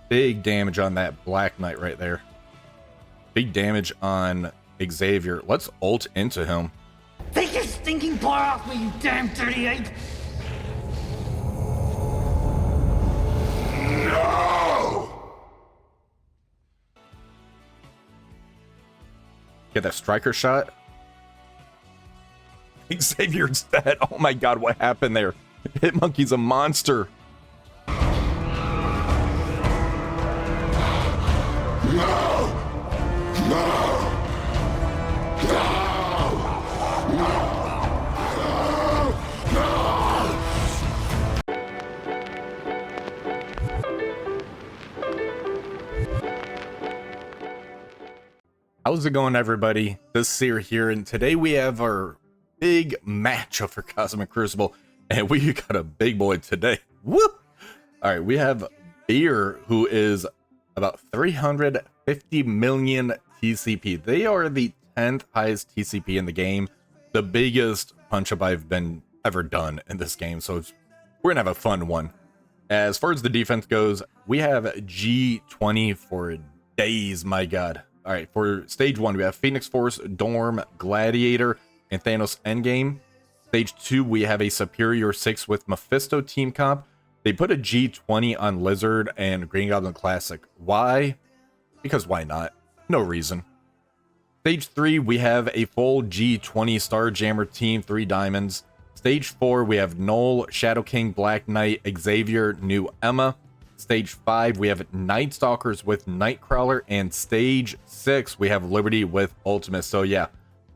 Big damage on that Black Knight right there. Big damage on Xavier. Let's ult into him. Take your stinking paw off me, you damn dirty ape! No! Get that striker shot. Xavier's dead. Oh my god, what happened there? Hitmonkey's a monster. No! No! How's it going, everybody? This is Seer here, and today we have our big matchup for Cosmic Crucible, and we got a big boy today. Woo! Alright, we have Beer, who is about 350 million TCP. They are the 10th highest TCP in the game, the biggest punch-up I've been ever done in this game, so we're gonna have a fun one. As far as the defense goes, we have G20 for days, my god. Alright, for stage 1, we have Phoenix Force, Dorm, Gladiator, and Thanos Endgame. Stage 2, we have a Superior 6 with Mephisto team comp. They put a G20 on Lizard and Green Goblin Classic. Why? Because why not? No reason. Stage 3, we have a full G20 Starjammer team, 3 diamonds. Stage 4, we have Null, Shadow King, Black Knight, Xavier, New Emma. Stage 5, we have Night Stalkers with Nightcrawler, and Stage 6, we have Liberty with Ultimate. So yeah,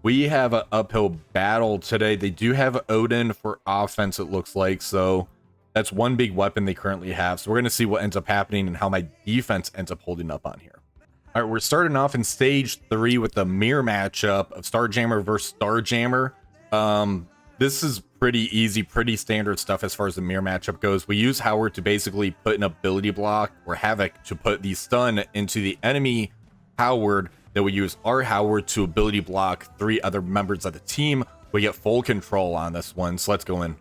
we have an uphill battle today. They do have Odin for offense, it looks like, so that's one big weapon they currently have. So we're going to see what ends up happening and how my defense ends up holding up on here. All right, we're starting off in Stage 3 with the mirror matchup of Starjammer versus Starjammer. This is pretty easy, pretty standard stuff as far as the mirror matchup goes. We use Howard to basically put an ability block, or Havoc to put the stun into the enemy Howard. Then we use our Howard to ability block 3 other members of the team. We get full control on this one, so let's go in.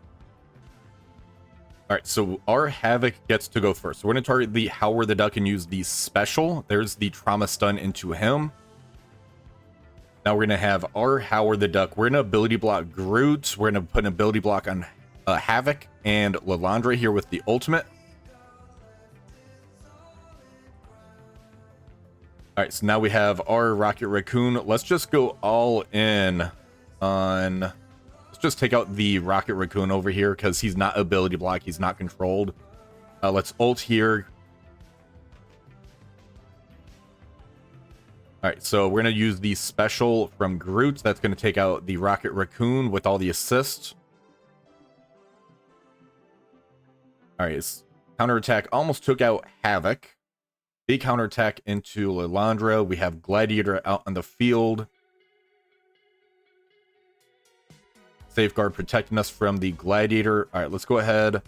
All right, so our Havoc gets to go first. So we're going to target the Howard the Duck and use the special. There's the trauma stun into him. Now we're going to have our Howard the Duck. We're going to ability block Groot. We're going to put an ability block on Havoc and Lilandra here with the ultimate. All right, so now we have our Rocket Raccoon. Let's just go all in on... Let's just take out the Rocket Raccoon over here because he's not ability block. He's not controlled. Let's ult here. All right, so we're going to use the special from Groot. That's going to take out the Rocket Raccoon with all the assists. All right, counterattack almost took out Havoc. Big counterattack into Lilandra. We have Gladiator out on the field. Safeguard protecting us from the Gladiator. All right, let's go ahead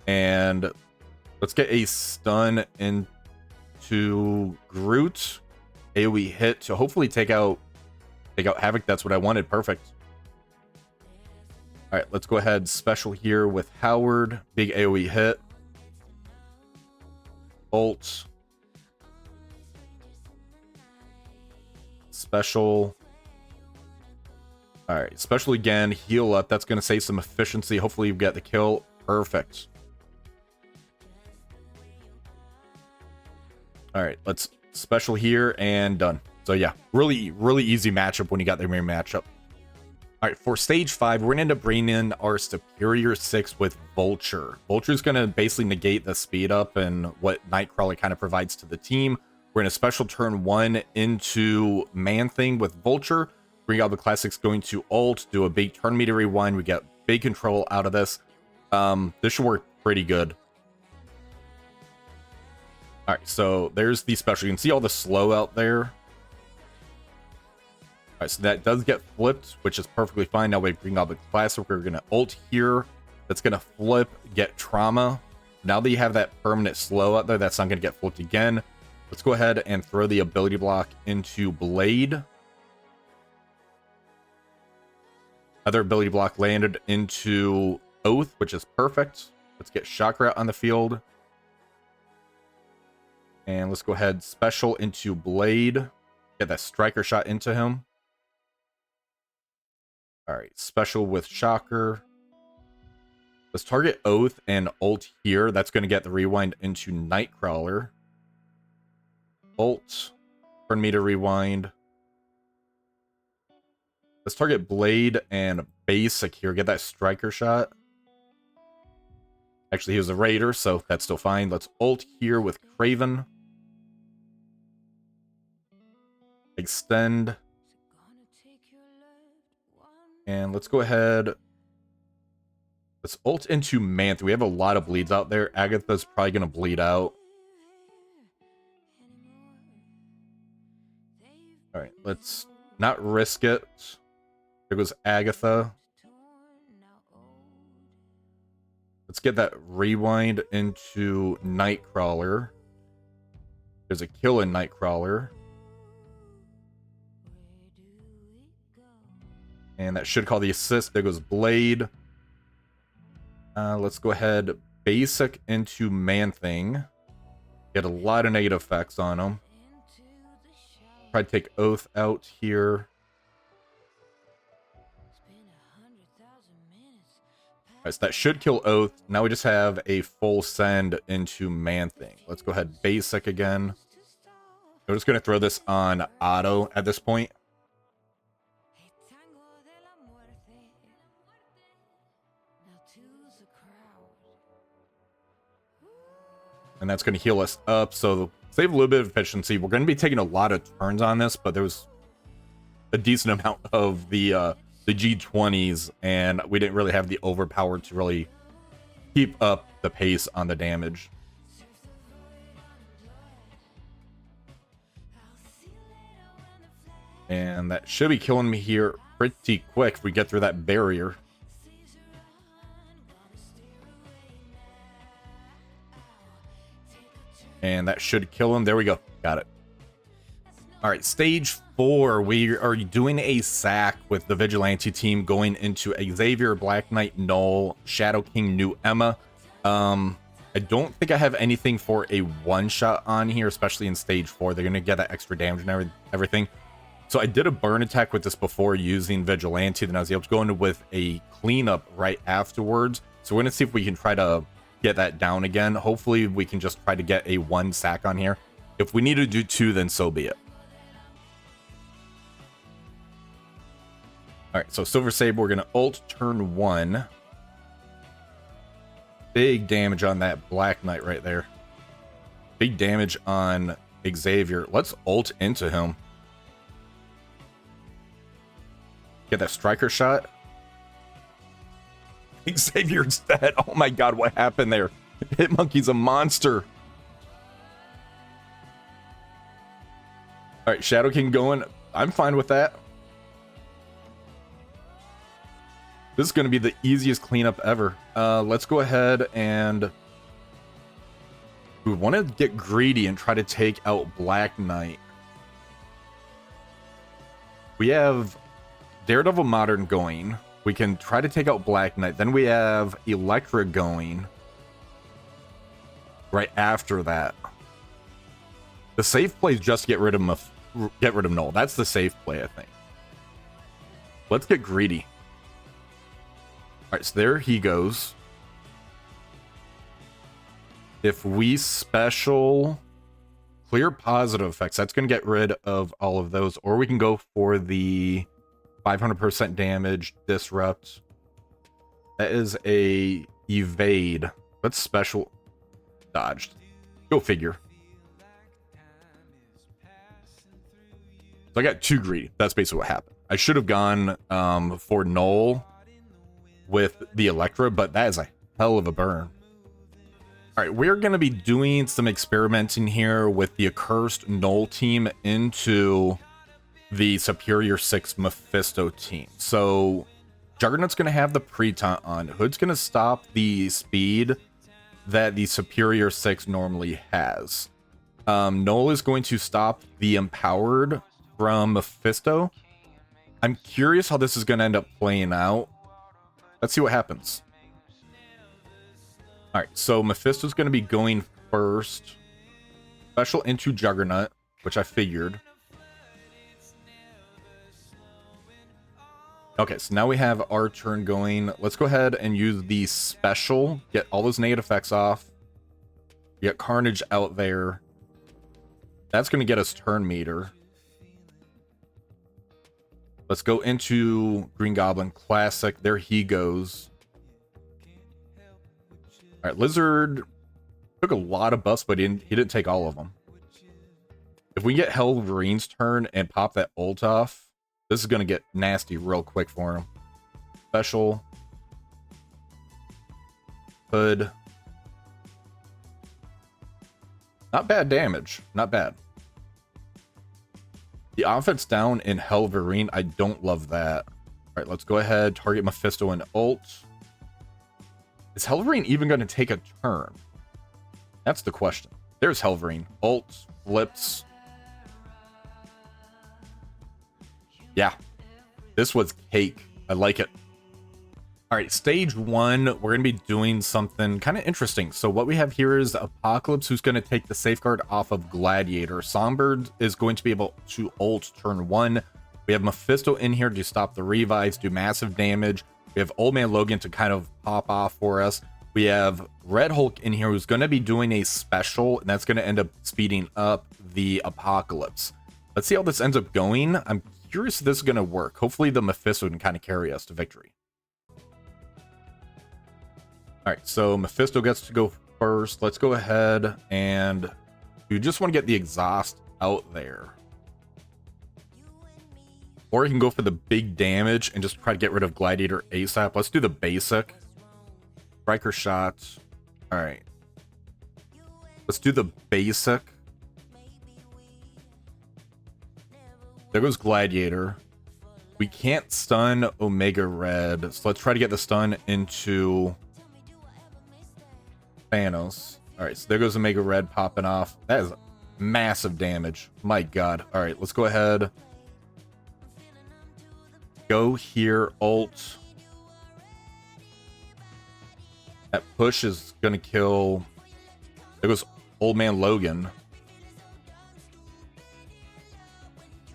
and let's get a stun into Groot. AoE hit to hopefully take out Havoc. That's what I wanted. Perfect. All right, let's go ahead. Special here with Howard. Big AoE hit. Ult. Special. All right, special again. Heal up. That's going to save some efficiency. Hopefully you get the kill. Perfect. All right, let's special here and done. So yeah, really easy matchup when you got the mirror matchup. All right, for stage 5, we're gonna end up bringing in our Superior 6 with Vulture. Vulture's gonna basically negate the speed up and what Nightcrawler kind of provides to the team. We're in a special turn 1 into Man Thing with Vulture. Green Goblin Classic's going to ult, do a big turn meter rewind. We get big control out of this. This should work pretty good. All right, so there's the special. You can see all the slow out there. All right, so that does get flipped, which is perfectly fine. Now we have Green Goblin Classic. We're going to ult here. That's going to flip, get trauma. Now that you have that permanent slow out there, that's not going to get flipped again. Let's go ahead and throw the ability block into Blade. Other ability block landed into Oath, which is perfect. Let's get Chakra on the field. And let's go ahead, special into Blade. Get that striker shot into him. Alright, special with Shocker. Let's target Oath and ult here. That's going to get the rewind into Nightcrawler. Ult. Turn me to rewind. Let's target Blade and Basic here. Get that striker shot. Actually, he was a Raider, so that's still fine. Let's ult here with Craven. Extend. And let's go ahead. Let's ult into Manthe. We have a lot of bleeds out there. Agatha's probably going to bleed out. Alright, let's not risk it. There goes Agatha. Let's get that rewind into Nightcrawler. There's a kill in Nightcrawler. And that should call the assist. There goes Blade. Let's go ahead. Basic into Man-Thing. Get a lot of negative effects on him. Try to take Oath out here. Alright, so that should kill Oath. Now we just have a full send into Man-Thing. Let's go ahead. Basic again. We're just going to throw this on auto at this point. And that's going to heal us up, so save a little bit of efficiency. We're going to be taking a lot of turns on this, but there was a decent amount of the G20s, and we didn't really have the overpower to really keep up the pace on the damage. And that should be killing me here pretty quick if we get through that barrier. And that should kill him. There we go. Got it. All right, stage 4. We are doing a sack with the Vigilante team going into Xavier, Black Knight, Null, Shadow King, New Emma. I don't think I have anything for a one-shot on here, especially in stage 4. They're going to get that extra damage and everything. So I did a burn attack with this before using Vigilante. Then I was able to go in with a cleanup right afterwards. So we're going to see if we can try to get that down again. Hopefully we can just try to get a 1 sack on here. If we need to do 2, then so be it. All right, so Silver Saber, we're gonna ult turn 1. Big damage on that Black Knight right there. Big damage on Xavier. Let's ult into him. Get that striker shot. Xavier's dead. Oh my god, what happened there? Hitmonkey's a monster. Alright, Shadow King going. I'm fine with that. This is going to be the easiest cleanup ever. Let's go ahead and... we want to get greedy and try to take out Black Knight. We have Daredevil Modern going. We can try to take out Black Knight. Then we have Elektra going right after that. The safe play is just get rid of Null. That's the safe play, I think. Let's get greedy. All right, so there he goes. If we special clear positive effects, that's going to get rid of all of those. Or we can go for the 500% damage, disrupt. That is a evade. That's special. Dodged. Go figure. So I got too greedy. That's basically what happened. I should have gone for Null with the Elektra, but that is a hell of a burn. All right, we're going to be doing some experimenting here with the Accursed Null team into the Superior 6 Mephisto team. So Juggernaut's going to have the pre-taunt on. Hood's going to stop the speed that the Superior 6 normally has. Null is going to stop the Empowered from Mephisto. I'm curious how this is going to end up playing out. Let's see what happens. All right, so Mephisto's going to be going first. Special into Juggernaut, which I figured. Okay, so now we have our turn going. Let's go ahead and use the special. Get all those negative effects off. Get Carnage out there. That's going to get us turn meter. Let's go into Green Goblin Classic. There he goes. All right, Lizard took a lot of buffs, but he didn't take all of them. If we get Helverine's turn and pop that ult off, this is going to get nasty real quick for him. Special. Hood. Not bad damage. Not bad. The offense down in Helverine, I don't love that. All right, let's go ahead. Target Mephisto and ult. Is Helverine even going to take a turn? That's the question. There's Helverine. Ult, flips. Yeah. This was cake. I like it. All right, stage 1, we're going to be doing something kind of interesting. So what we have here is Apocalypse, who's going to take the safeguard off of Gladiator. Songbird is going to be able to ult turn 1. We have Mephisto in here to stop the revives, do massive damage. We have Old Man Logan to kind of pop off for us. We have Red Hulk in here who's going to be doing a special, and that's going to end up speeding up the Apocalypse. Let's see how this ends up going. I'm curious if this is going to work. Hopefully the Mephisto can kind of carry us to victory. All right, so Mephisto gets to go first. Let's go ahead and we just want to get the exhaust out there. Or you can go for the big damage and just try to get rid of Gladiator ASAP. Let's do the basic. Striker shot. All right. Let's do the basic. There goes Gladiator. We can't stun Omega Red, so let's try to get the stun into Thanos. All right, so there goes Omega Red popping off. That is massive damage. My God. All right, let's go ahead. Go here, ult. That push is going to kill. There goes Old Man Logan.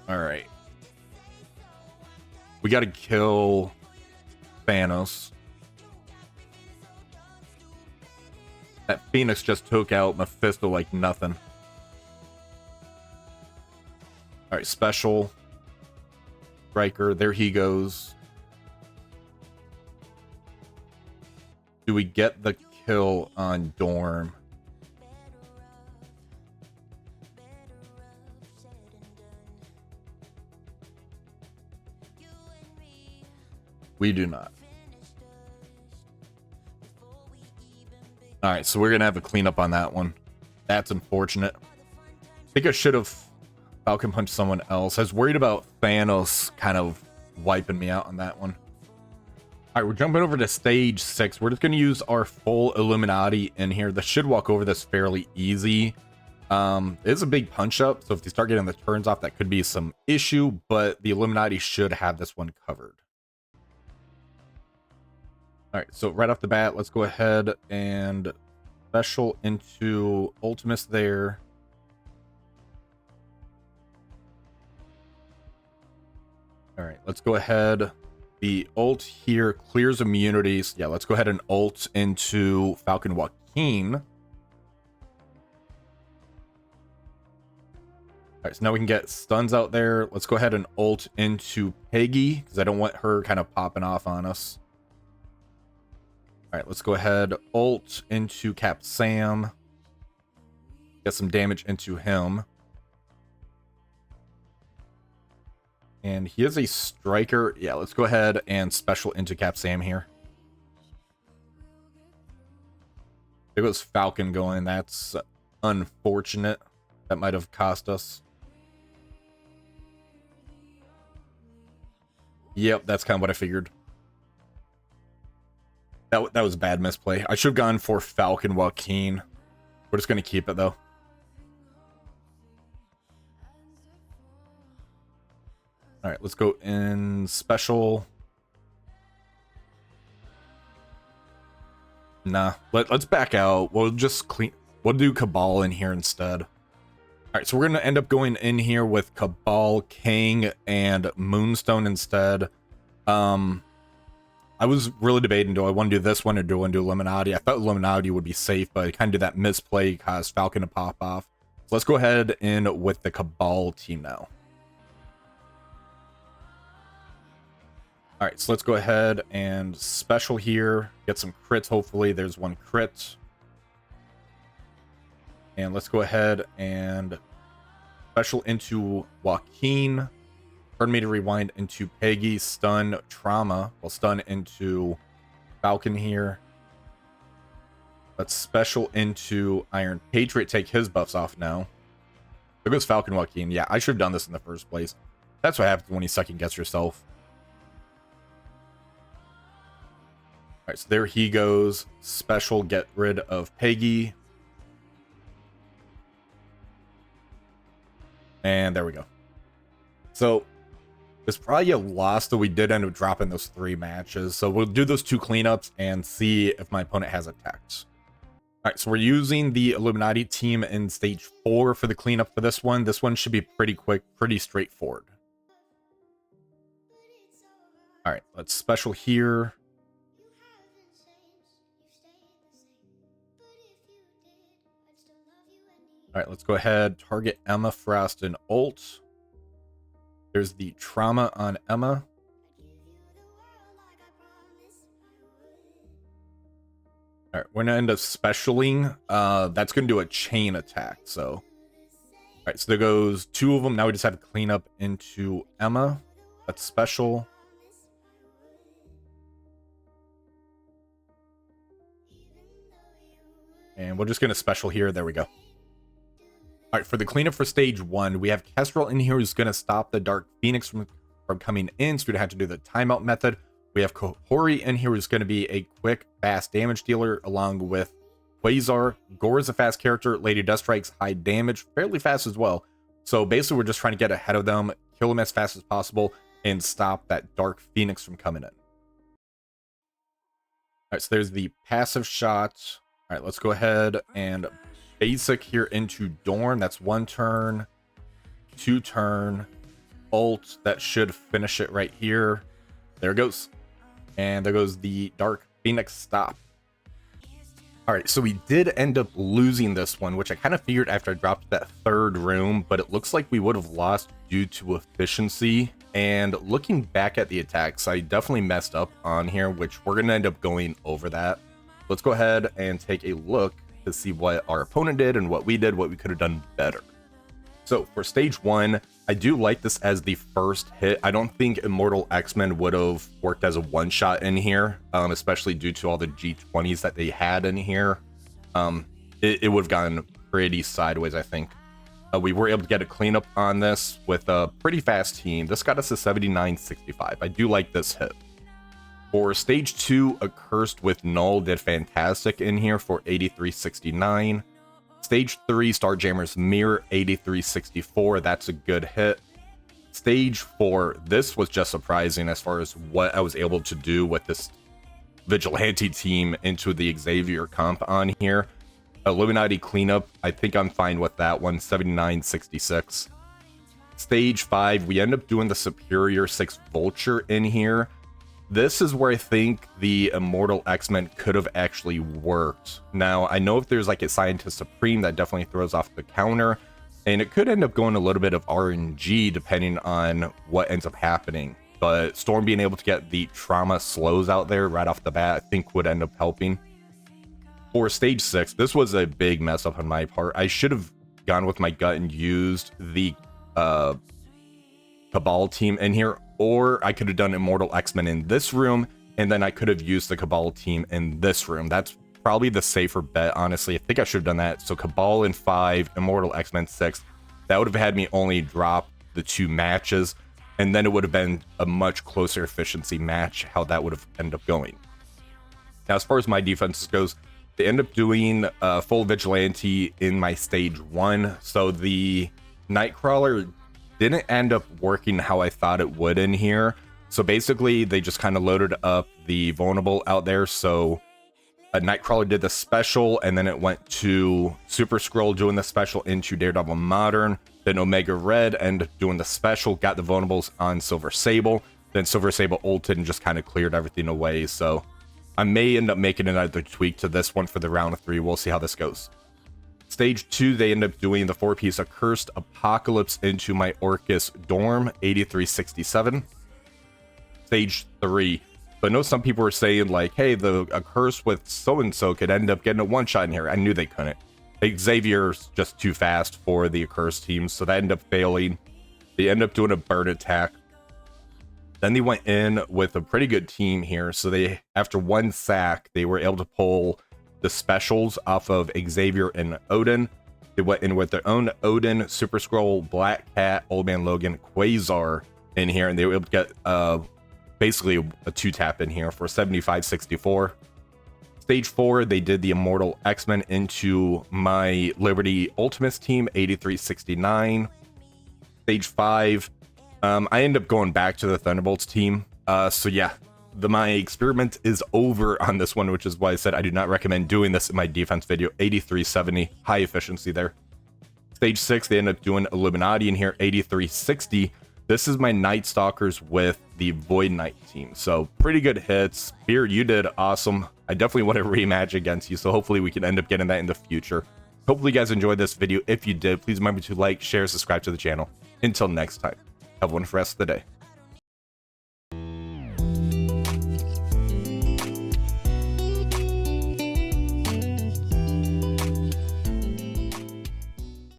All right. We got to kill Thanos. That Phoenix just took out Mephisto like nothing. All right, special. Striker, there he goes. Do we get the kill on Dorm? We do not. All right, so we're going to have a cleanup on that one. That's unfortunate. I think I should have Falcon punched someone else. I was worried about Thanos kind of wiping me out on that one. All right, we're jumping over to stage 6. We're just going to use our full Illuminati in here. This should walk over this fairly easy. It is a big punch up, so if you start getting the turns off, that could be some issue, but the Illuminati should have this one covered. All right, so right off the bat, let's go ahead and special into Ultimus there. All right, let's go ahead. The ult here clears immunities. Yeah, let's go ahead and ult into Falcon Joaquin. All right, so now we can get stuns out there. Let's go ahead and ult into Peggy because I don't want her kind of popping off on us. All right, let's go ahead, ult into Cap Sam. Get some damage into him. And he is a striker. Yeah, let's go ahead and special into Cap Sam here. There goes Falcon going. That's unfortunate. That might have cost us. Yep, that's kind of what I figured. That was a bad misplay. I should have gone for Falcon Joaquin. We're just going to keep it, though. All right, let's go in special. Nah, let's back out. We'll just clean. We'll do Cabal in here instead. All right, so we're going to end up going in here with Cabal, King, and Moonstone instead. I was really debating, do I want to do this one or do I want to do Illuminati? I thought Illuminati would be safe, but I kind of did that misplay, caused Falcon to pop off. So let's go ahead in with the Cabal team now. All right, so let's go ahead and special here, get some crits, hopefully. There's one crit. And let's go ahead and special into Joaquin. Pardon me to rewind into Peggy, stun, trauma. We'll stun into Falcon here. Let's special into Iron Patriot, take his buffs off now. There goes Falcon Joaquin. Yeah, I should have done this in the first place. That's what happens when you second guess yourself. Alright, so there he goes. Special, get rid of Peggy. And there we go. So there's probably a loss, though we did end up dropping those 3 matches. So we'll do those 2 cleanups and see if my opponent has attacks. All right, so we're using the Illuminati team in stage 4 for the cleanup for this one. This one should be pretty quick, pretty straightforward. All right, let's special here. All right, let's go ahead, target Emma Frost and ult. There's the trauma on Emma. All right, we're gonna end up specialing. That's gonna do a chain attack. So, all right, so there goes 2 of them. Now we just have to clean up into Emma. That's special. And we're just gonna special here. There we go. All right, for the cleanup for stage 1, we have Kestrel in here who's going to stop the Dark Phoenix from coming in, so we'd have to do the timeout method. We have Kohori in here who's going to be a quick, fast damage dealer, along with Quasar. Gore is a fast character. Lady Deathstrike's high damage, fairly fast as well. So basically, we're just trying to get ahead of them, kill them as fast as possible, and stop that Dark Phoenix from coming in. All right, so there's the passive shot. All right, let's go ahead and basic here into Dorn. That's 1 turn, 2 turn, ult. That should finish it right here. There it goes. And there goes the Dark Phoenix stop. All right, so we did end up losing this one, which I kind of figured after I dropped that 3rd room, but it looks like we would have lost due to efficiency. And looking back at the attacks, I definitely messed up on here, which we're going to end up going over that. Let's go ahead and take a look to see what our opponent did and what we did, what we could have done better. So for stage 1, I do like this as the first hit. I don't think Immortal X-Men would have worked as a one-shot in here, especially due to all the G20s that they had in here. It would have gone pretty sideways, I think. We were able to get a cleanup on this with a pretty fast team. This got us to 79.65. I do like this hit. For stage 2, Accursed with Null did fantastic in here for 83.69. Stage 3, Starjammer's Mirror, 83.64. That's a good hit. Stage 4, this was just surprising as far as what I was able to do with this Vigilante team into the Xavier comp on here. Illuminati cleanup, I think I'm fine with that one, 79.66. Stage 5, we end up doing the Superior 6 Vulture in here. This is where I think the Immortal X-Men could have actually worked. Now, I know if there's like a Scientist Supreme, that definitely throws off the counter, and it could end up going a little bit of RNG depending on what ends up happening. But Storm being able to get the trauma slows out there right off the bat, I think would end up helping. For stage 6, this was a big mess up on my part. I should have gone with my gut and used the Cabal team in here, or I could have done Immortal X-Men in this room, and then I could have used the Cabal team in this room. That's probably the safer bet, honestly. I think I should have done that. So Cabal in 5, Immortal X-Men 6. That would have had me only drop the 2 matches, and then it would have been a much closer efficiency match, how that would have ended up going. Now, as far as my defenses goes, they end up doing full Vigilante in my stage 1. So the Nightcrawler didn't end up working how I thought it would in here. So basically, they just kind of loaded up the Vulnerable out there. So Nightcrawler did the special, and then it went to Super Skrull doing the special into Daredevil Modern. Then Omega Red and doing the special, got the vulnerables on Silver Sable. Then Silver Sable ulted and just kind of cleared everything away. So I may end up making another tweak to this one for the round of 3. We'll see how this goes. Stage 2, they end up doing the 4-piece Accursed Apocalypse into my Orcus Dorm, 8367. Stage 3. So I know some people were saying like, hey, the Accursed with so-and-so could end up getting a one-shot in here. I knew they couldn't. Xavier's just too fast for the Accursed team, so that ended up failing. They end up doing a burn attack. Then they went in with a pretty good team here. So they, after one sack, they were able to pull the specials off of Xavier and Odin. They went in with their own Odin, Super Skrull, Black Cat, Old Man Logan, Quasar in here, and they were able to get basically a 2-tap in here for 75-64. Stage 4, they did the Immortal X-Men into my Liberty Ultimates team, 83-69. Stage 5, I end up going back to the Thunderbolts team. So yeah, my experiment is over on this one, which is why I said I do not recommend doing this in my defense video. 83-70, high efficiency there. Stage 6, they end up doing Illuminati in here, 83-60. This is my Night Stalkers with the Void Knight team. So pretty good hits. Beard, you did awesome. I definitely want to rematch against you, so hopefully we can end up getting that in the future. Hopefully you guys enjoyed this video. If you did, please remember to like, share, subscribe to the channel. Until next time, have a wonderful rest of the day.